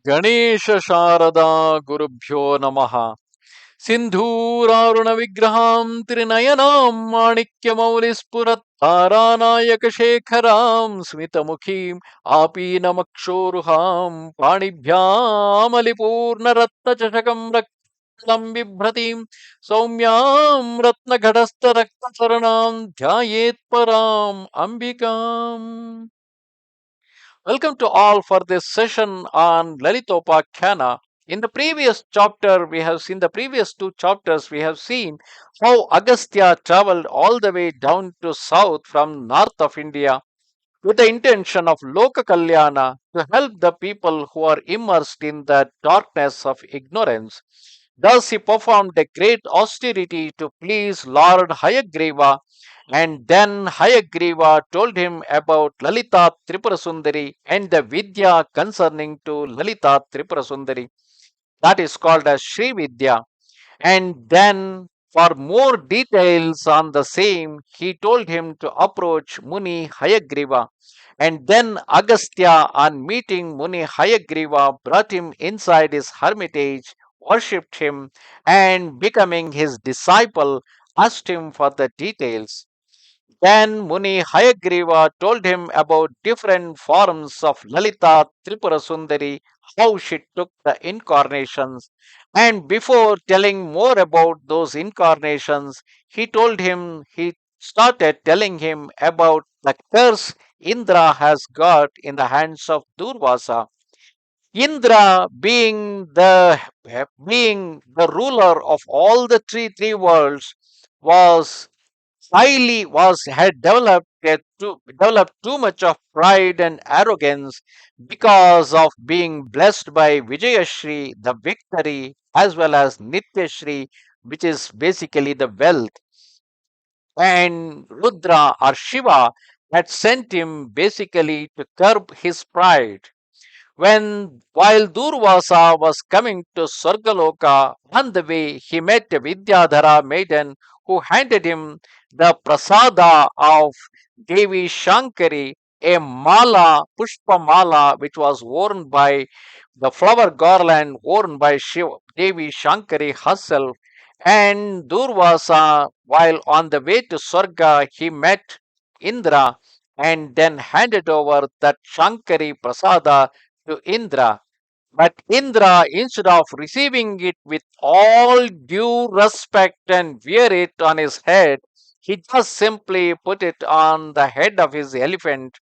ಗಣೇಶ ಶಾರದಾ ಗುರುಭ್ಯೋ ನಮಃ. ಸಿಂಧೂರಾರುಣ ವಿಗ್ರಹಾಂ ತ್ರಿನಯನಾಂ ಮಾಣಿಕ್ಯಮೌಲಿಸ್ಫುರತ್ ತಾರಾನಾಯಕ ಶೇಖರಾಂ ಸ್ಮಿತಮುಖೀಂ ಆಪೀನಮಕ್ಷೋರುಹಾಂ ಪಾಣಿಭ್ಯಾಮಲಿಪೂರ್ಣರತ್ನಚಷಕಂ ರಕ್ತಂ ಬಿಭ್ರತೀಂ ಸೌಮ್ಯಾಂ ರತ್ನಘಟಸ್ಥರಕ್ತಚರಣಾಂ ಧ್ಯಾಯೇತ್ ಪರಾಂ ಅಂಬಿಕಾಂ. Welcome to all for this session on Lalitopakhyanam. In the previous chapter, the previous two chapters, we have seen how Agastya traveled all the way down to south from north of India with the intention of Loka Kalyana to help the people who are immersed in the darkness of ignorance. Thus, he performed a great austerity to please Lord Hayagriva, and then Hayagriva told him about Lalita Tripurasundari and the Vidya concerning to Lalita Tripurasundari. That is called as Sree Vidya. And then, for more details on the same, he told him to approach Muni Hayagriva. And then Agastya, on meeting Muni Hayagriva, brought him inside his hermitage, worshipped him, and becoming his disciple, asked him for the details. Then Muni Hayagriva told him about different forms of Lalita Tripura Sundari, how she took the incarnations. And before telling more about those incarnations, he started telling him about the curse Indra has got in the hands of Durvasa. Indra being the ruler of all the three worlds was had developed too much of pride and arrogance because of being blessed by Vijayashri, the victory, as well as Nityashri, which is basically the wealth, and Rudra or Shiva had sent him basically to curb his pride. While Durvasa was coming to Sargaloka, on the way he met a Vidyadhara maiden who handed him the prasada of Devi Shankari, a mala, pushpa mala, which was worn by the flower garland worn by Devi Shankari herself. And Durvasa, while on the way to Sarga, he met Indra and then handed over that Shankari prasada to Indra. But Indra, instead of receiving it with all due respect and wear it on his head, he just simply put it on the head of his elephant.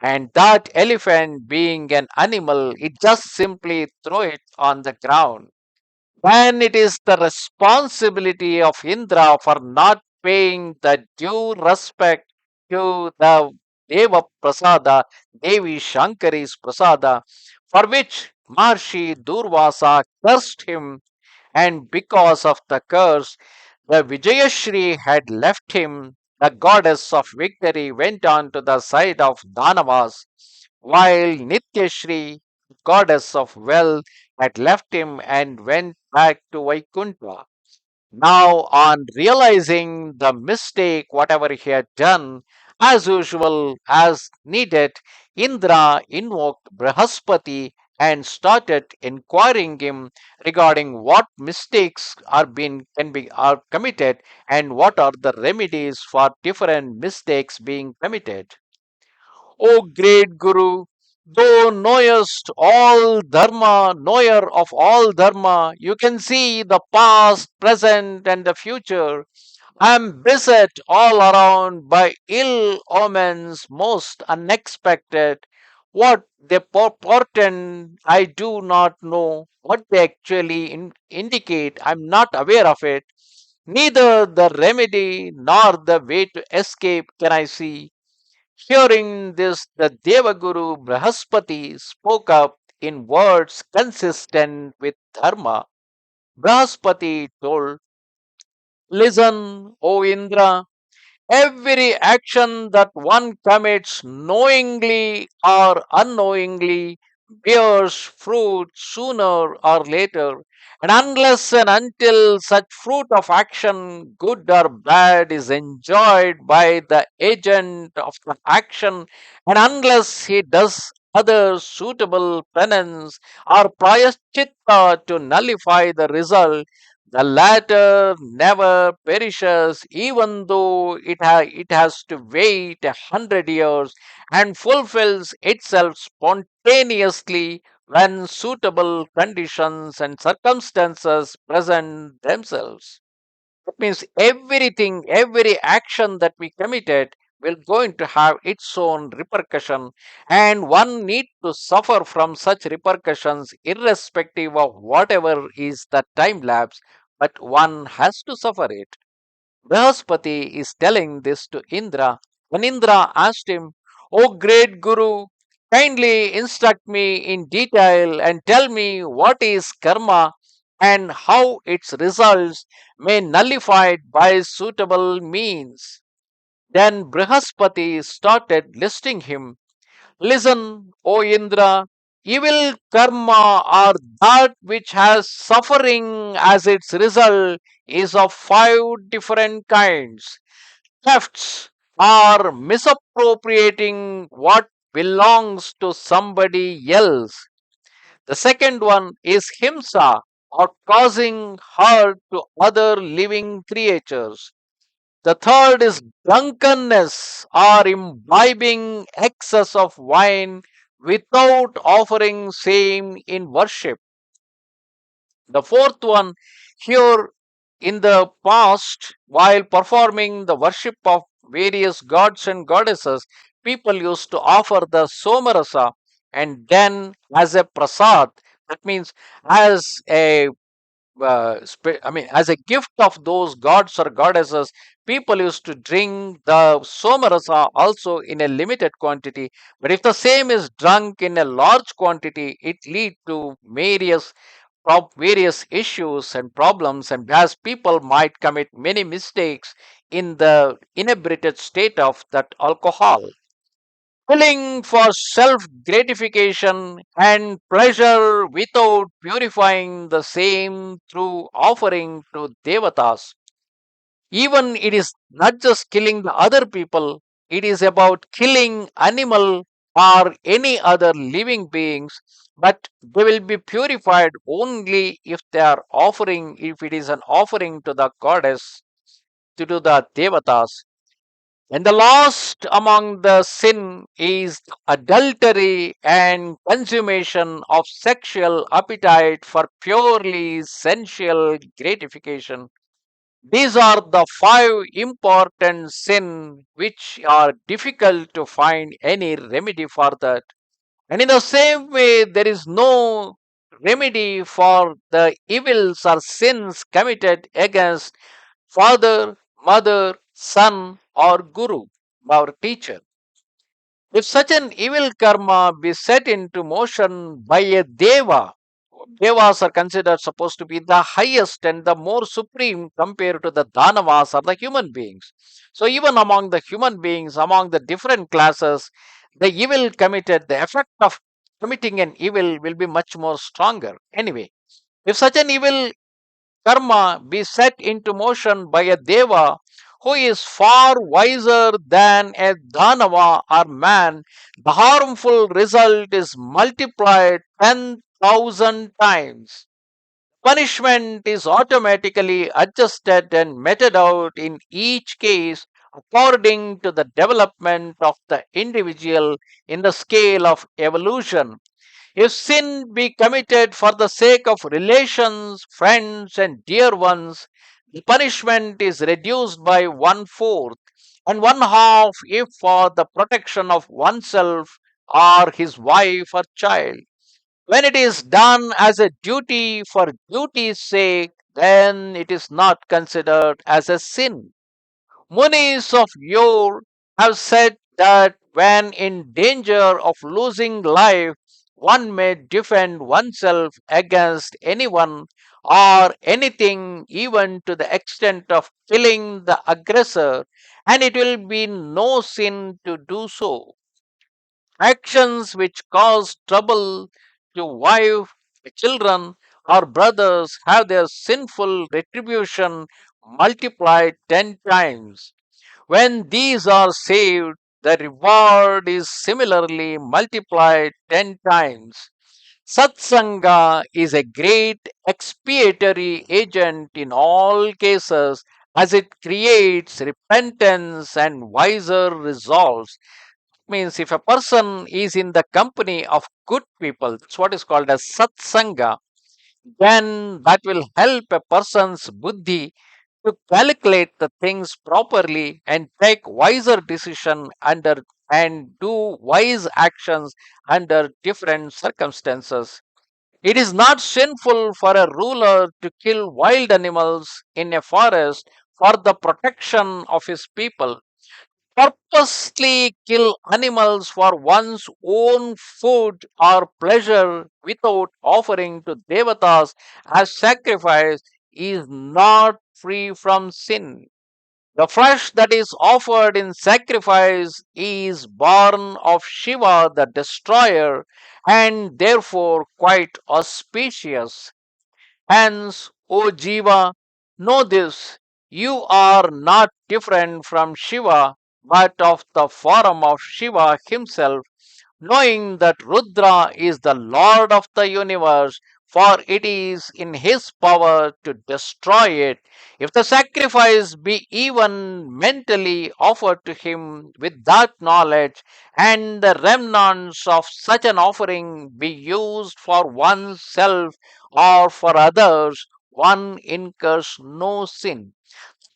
And that elephant, being an animal, it just simply threw it on the ground. Then it is the responsibility of Indra for not paying the due respect to the Deva Prasada, Devi Shankari's Prasada, for which Maharshi Durvasa cursed him, and because of the curse, the Vijayashri had left him. The goddess of victory went on to the side of Danavas, while Nityashri, goddess of wealth, had left him and went back to Vaikuntha. Now, on realizing the mistake, whatever he had done, as usual, as needed, Indra invoked Brihaspati and started inquiring him regarding what mistakes are committed and what are the remedies for different mistakes being committed. O great Guru, thou knowest all Dharma, knower of all Dharma, you can see the past, present, and the future. I am beset all around by ill omens, most unexpected. What they portend, I do not know. What they actually indicate, I am not aware of it. Neither the remedy nor the way to escape can I see. Hearing this, the Devaguru Brihaspathi spoke up in words consistent with Dharma. Brihaspati told, listen, O Indra, every action that one commits knowingly or unknowingly bears fruit sooner or later. And unless and until such fruit of action, good or bad, is enjoyed by the agent of the action, and unless he does other suitable penance or prayaschitta to nullify the result, the latter never perishes, even though it has to wait 100 years and fulfills itself spontaneously when suitable conditions and circumstances present themselves. That means everything, every action that we committed will going to have its own repercussion, and one need to suffer from such repercussions irrespective of whatever is the time lapse, but one has to suffer it. Brihaspati is telling this to Indra. When Indra asked him, "O great Guru, kindly instruct me in detail and tell me what is karma and how its results may nullified by suitable means." Then Brihaspati started listing him. "Listen, O Indra, evil karma or that which has suffering as its result is of five different kinds. Thefts are misappropriating what belongs to somebody else. The second one is himsa, or causing hurt to other living creatures. The third is drunkenness, or imbibing excess of wine without offering same in worship. The fourth one, here in the past, while performing the worship of various gods and goddesses, people used to offer the somarasa, and then as a prasad, that means as a as a gift of those gods or goddesses, people used to drink the somarasa also in a limited quantity. But if the same is drunk in a large quantity, it lead to various issues and problems, and as people might commit many mistakes in the inebriated state of that alcohol. Willing for self gratification and pleasure without purifying the same through offering to devatas. Even it is not just killing the other people, it is about killing animal or any other living beings, but they will be purified only if they are offering, if it is an offering to the goddess, to the devatas. And the last among the sin is adultery and consummation of sexual appetite for purely sensual gratification. These are the five important sin which are difficult to find any remedy for that. And in the same way, there is no remedy for the evils or sins committed against father, mother, son, or guru, our teacher. If such an evil karma be set into motion by a deva, devas are considered supposed to be the highest and the more supreme compared to the danavas or the human beings. So even among the human beings, among the different classes, the evil committed, the effect of committing an evil will be much more stronger. Anyway, if such an evil karma be set into motion by a deva who is far wiser than a dhanava or man, the harmful result is multiplied 10,000 times. Punishment is automatically adjusted and meted out in each case according to the development of the individual in the scale of evolution. If sin be committed for the sake of relations, friends, and dear ones, the punishment is reduced by one fourth, and one half if for the protection of oneself or his wife or child. When it is done as a duty for duty's sake, then it is not considered as a sin. Munis of yore have said that when in danger of losing life, one may defend oneself against anyone or anything, even to the extent of killing the aggressor, and it will be no sin to do so. Actions which cause trouble to wife, children, or brothers have their sinful retribution multiplied 10 times. When these are saved, the reward is similarly multiplied 10 times. Satsanga is a great expiatory agent in all cases as it creates repentance and wiser resolves. Means if a person is in the company of good people, that's what is called as satsanga, then that will help a person's buddhi to calculate the things properly and take wiser decision under and do wise actions under different circumstances. It is not sinful for a ruler to kill wild animals in a forest for the protection of his people. Purposely kill animals for one's own food or pleasure without offering to devatas as sacrifice is not free from sin. The flesh that is offered in sacrifice is born of Shiva the destroyer and therefore quite auspicious. Hence, O Jiva, know this, you are not different from Shiva, but of the form of Shiva himself, knowing that Rudra is the Lord of the universe, for it is in his power to destroy it. If the sacrifice be even mentally offered to him with that knowledge, and the remnants of such an offering be used for oneself or for others, one incurs no sin.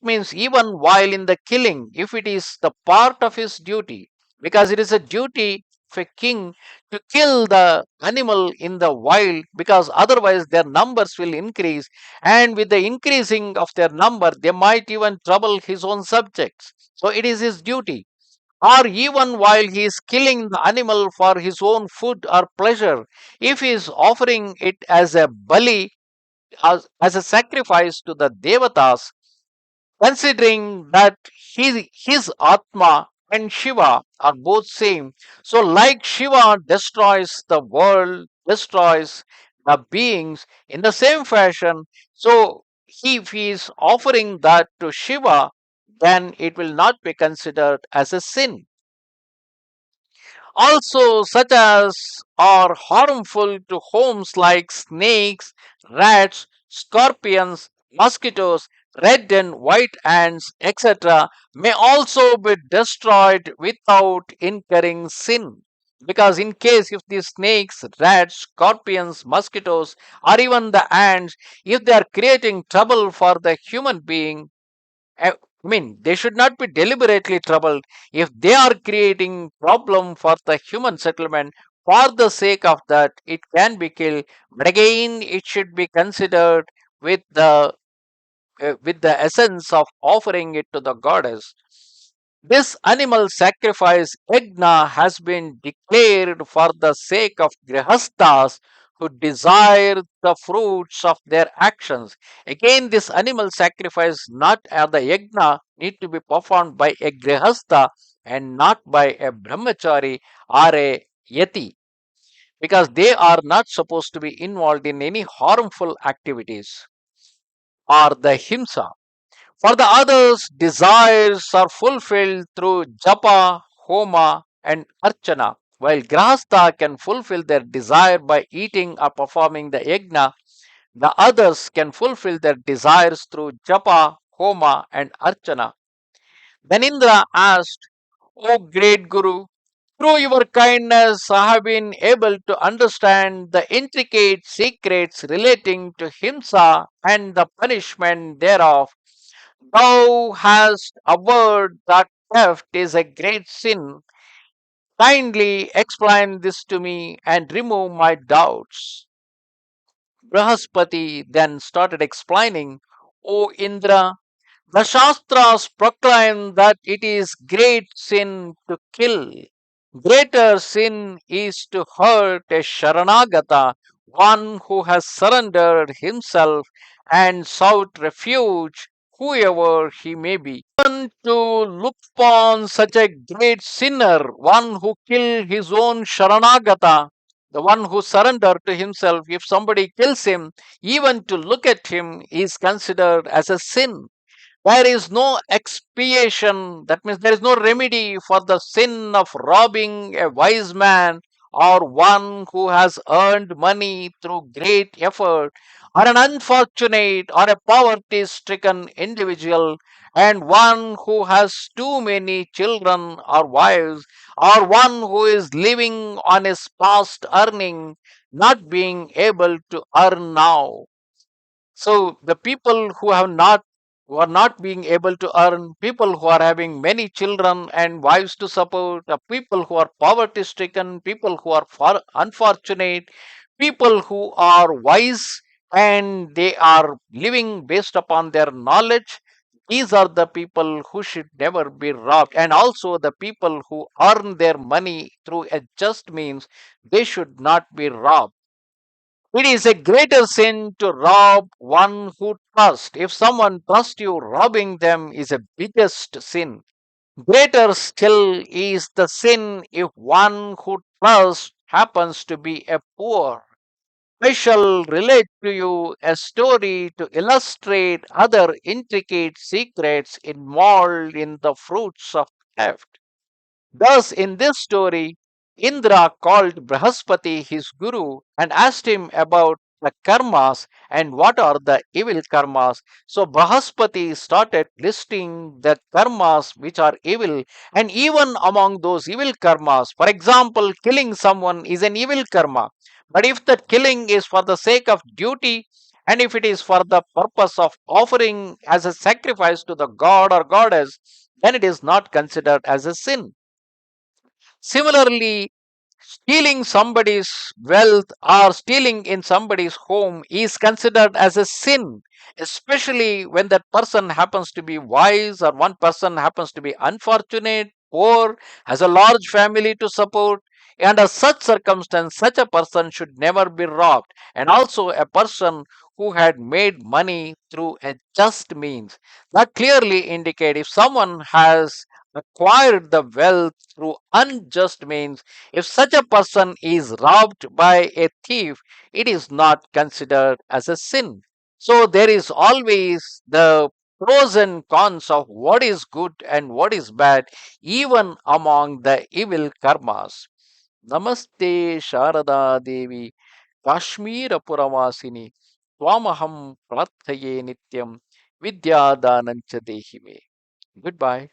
Means even while in the killing, if it is the part of his duty, because it is a duty of a king to kill the animal in the wild, because otherwise their numbers will increase, and with the increasing of their number they might even trouble his own subjects. So it is his duty. Or even while he is killing the animal for his own food or pleasure, if he is offering it as a bali, as a sacrifice to the devatas, considering that his Atma and Shiva are both same. So, like Shiva destroys the world, destroys the beings in the same fashion, so if he is offering that to Shiva, then it will not be considered as a sin. Also such as are harmful to homes like snakes, rats, scorpions, mosquitoes, red and white ants, etc., may also be destroyed without incurring sin. Because, in case if these snakes, rats, scorpions, mosquitoes, or even the ants, if they are creating trouble for the human being, they should not be deliberately troubled if they are creating problem for the human settlement. For the sake of that, it can be killed, but again, it should be considered with the essence of offering it to the goddess. This animal sacrifice yajna has been declared for the sake of grihastas who desire the fruits of their actions. Again, this animal sacrifice, not the yajna, need to be performed by a grihasta and not by a brahmachari or a yati, because they are not supposed to be involved in any harmful activities or the himsa. For the others, desires are fulfilled through japa, homa, and archana. While grahastha can fulfill their desire by eating or performing the yajna, the others can fulfill their desires through japa, homa, and archana. Then Indra asked, O great Guru, through your kindness, I have been able to understand the intricate secrets relating to himsa and the punishment thereof. Thou hast averred that theft is a great sin. Kindly explain this to me and remove my doubts. Brihaspati then started explaining, O Indra, the Shastras proclaim that it is great sin to kill. Greater sin is to hurt a Sharanagata, one who has surrendered himself and sought refuge, whoever he may be. Even to look upon such a great sinner, one who killed his own Sharanagata, the one who surrendered to himself, if somebody kills him, even to look at him is considered as a sin. There is no expiation, that means there is no remedy for the sin of robbing a wise man or one who has earned money through great effort, or an unfortunate or a poverty stricken individual, and one who has too many children or wives, or one who is living on his past earning, not being able to earn now. So the people who are not being able to earn, people who are having many children and wives to support, people who are poverty stricken, people who are unfortunate, people who are wise and they are living based upon their knowledge. These are the people who should never be robbed, and also the people who earn their money through a just means, they should not be robbed. It is a greater sin to rob one who trusts. If someone trusts you, robbing them is a biggest sin. Greater still is the sin if one who trusts happens to be a poor. I shall relate to you a story to illustrate other intricate secrets involved in the fruits of theft. Thus, in this story, Indra called Brihaspati his guru and asked him about the karmas and what are the evil karmas. So, Brihaspati started listing the karmas which are evil, and even among those evil karmas, for example, killing someone is an evil karma. But if the killing is for the sake of duty, and if it is for the purpose of offering as a sacrifice to the god or goddess, then it is not considered as a sin. Similarly, stealing somebody's wealth or stealing in somebody's home is considered as a sin, especially when that person happens to be wise or one person happens to be unfortunate, poor, has a large family to support. Under such circumstance, such a person should never be robbed. And also, a person who had made money through a just means. That clearly indicate if someone has acquired the wealth through unjust means, if such a person is robbed by a thief, it is not considered as a sin. So there is always the pros and cons of what is good and what is bad, even among the evil karmas. Namaste Sharada Devi Kashmir Puravasini Twamaham Prathaye Nityam Vidya Danancha Dehime. Goodbye.